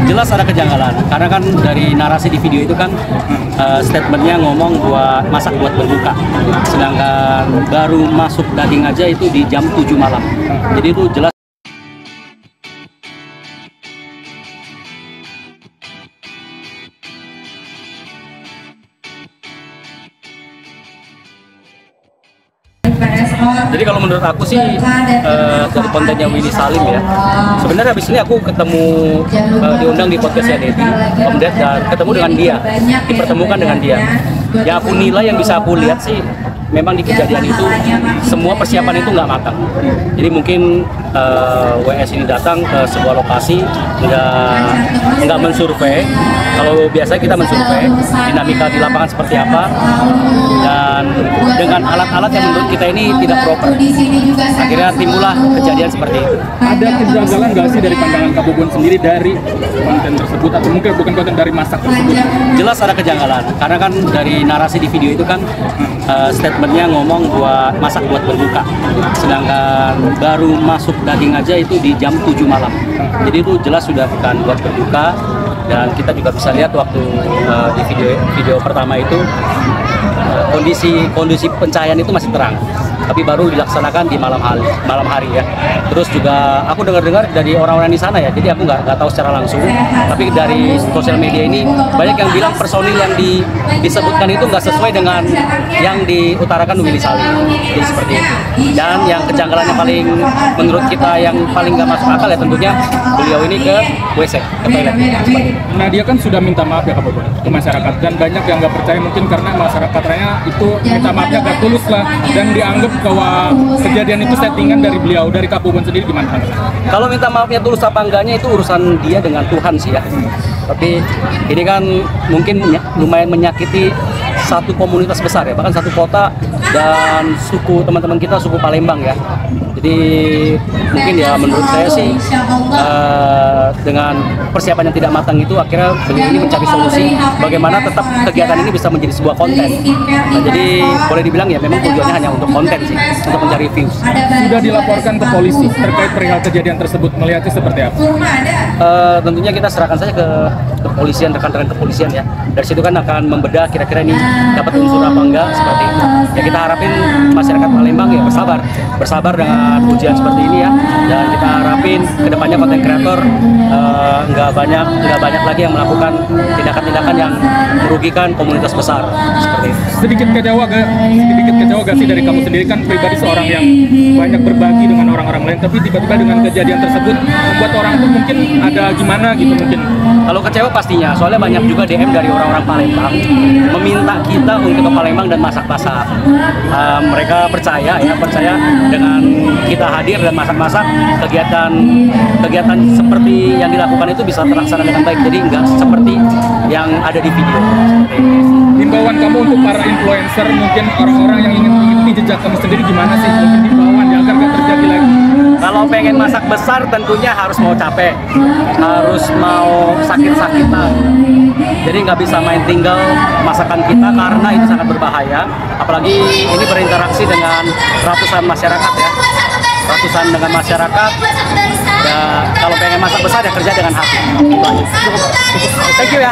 Jelas ada kejanggalan, karena kan dari narasi di video itu kan statementnya ngomong masak buat berbuka, sedangkan baru masuk daging aja itu di jam 7 malam. Jadi itu jelas. Jadi kalau menurut aku sih dari kontennya Willy Salim ya, sebenarnya habis ini aku ketemu diundang di podcastnya Deddy, Om Ded, dan ketemu dengan dia, dipertemukan dengan dia. Yang aku nilai, yang bisa aku lihat sih, memang di kejadian itu semua persiapan itu nggak matang. Jadi mungkin WS ini datang ke sebuah lokasi nggak mensurvei. Kalau biasa kita mensurvei dinamika di lapangan seperti apa, dan dengan alat-alat yang menurut kita ini tidak proper, akhirnya timbullah kejadian seperti itu. Ada kejanggalan nggak sih dari pandangan Kak Bobon sendiri dari konten tersebut, atau mungkin bukan konten dari masak tersebut? Jelas ada kejanggalan, karena kan dari narasi di video itu kan statementnya ngomong masak buat berbuka, sedangkan baru masuk daging aja itu di jam 7 malam. Jadi itu jelas sudah bukan buat berbuka. Dan kita juga bisa lihat waktu di video pertama itu kondisi pencahayaan itu masih terang, tapi baru dilaksanakan di malam hari ya. Terus juga aku dengar dari orang-orang di sana ya, jadi aku nggak tahu secara langsung, tapi dari sosial media ini banyak yang bilang personil yang disebutkan itu nggak sesuai dengan yang diutarakan Willy Salim. Jadi seperti itu. Dan yang kejanggalannya paling menurut kita yang paling nggak masuk akal ya tentunya beliau ini ke WC, ke toilet. Nah, dia kan sudah minta maaf ya Kak Bobon ke masyarakat, dan banyak yang nggak percaya mungkin karena masyarakatnya itu minta maafnya gak tulus lah, dan dianggap bahwa kejadian itu settingan dari beliau. Dari Kak Bobon sendiri gimana? Kalau minta maafnya tulus apa enggaknya itu urusan dia dengan Tuhan sih ya. Tapi ini kan mungkin lumayan menyakiti satu komunitas besar ya, bahkan satu kota dan suku teman-teman kita, suku Palembang ya. Jadi mungkin ya menurut saya sih dengan persiapan yang tidak matang itu akhirnya beliau ini mencari solusi bagaimana tetap kegiatan ini bisa menjadi sebuah konten. Nah, jadi boleh dibilang ya memang tujuannya hanya untuk konten sih, untuk mencari views. Sudah dilaporkan ke polisi terkait perihal kejadian tersebut, melihatnya seperti apa? Tentunya kita serahkan saja ke kepolisian, rekan-rekan kepolisian ya. Dari situ kan akan membedah kira-kira ini dapat unsur apa enggak, seperti itu. Ya kita harapin masyarakat Palembang ya bersabar dengan ujian seperti ini ya, dan kita harapin kedepannya konten kreator nggak banyak lagi yang melakukan tindakan-tindakan yang merugikan komunitas besar seperti itu. Sedikit kecewa gak sih dari kamu sendiri, kan pribadi seorang yang banyak berbagi dengan orang-orang lain, tapi tiba-tiba dengan kejadian tersebut membuat orang tuh mungkin ada gimana gitu mungkin. Kalau kecewa pastinya, soalnya banyak juga DM dari orang-orang Palembang meminta kita untuk ke Palembang dan masak-masak. Mereka percaya dengan kita hadir dan masak-masak, kegiatan seperti yang dilakukan itu bisa terlaksana dengan baik. Jadi enggak seperti yang ada di video. Himbauan kamu untuk para influencer, mungkin orang-orang yang ingin mengikuti jejak kamu sendiri gimana sih? Mungkin himbauan ya agar gak terjadi lagi. Kalau pengen masak besar tentunya harus mau capek, harus mau sakit-sakitan. Jadi nggak bisa main tinggal masakan kita karena itu sangat berbahaya. Apalagi ini berinteraksi dengan ratusan masyarakat ya. Ya, kalau pengen masak besar ya kerja dengan hati. Thank you ya.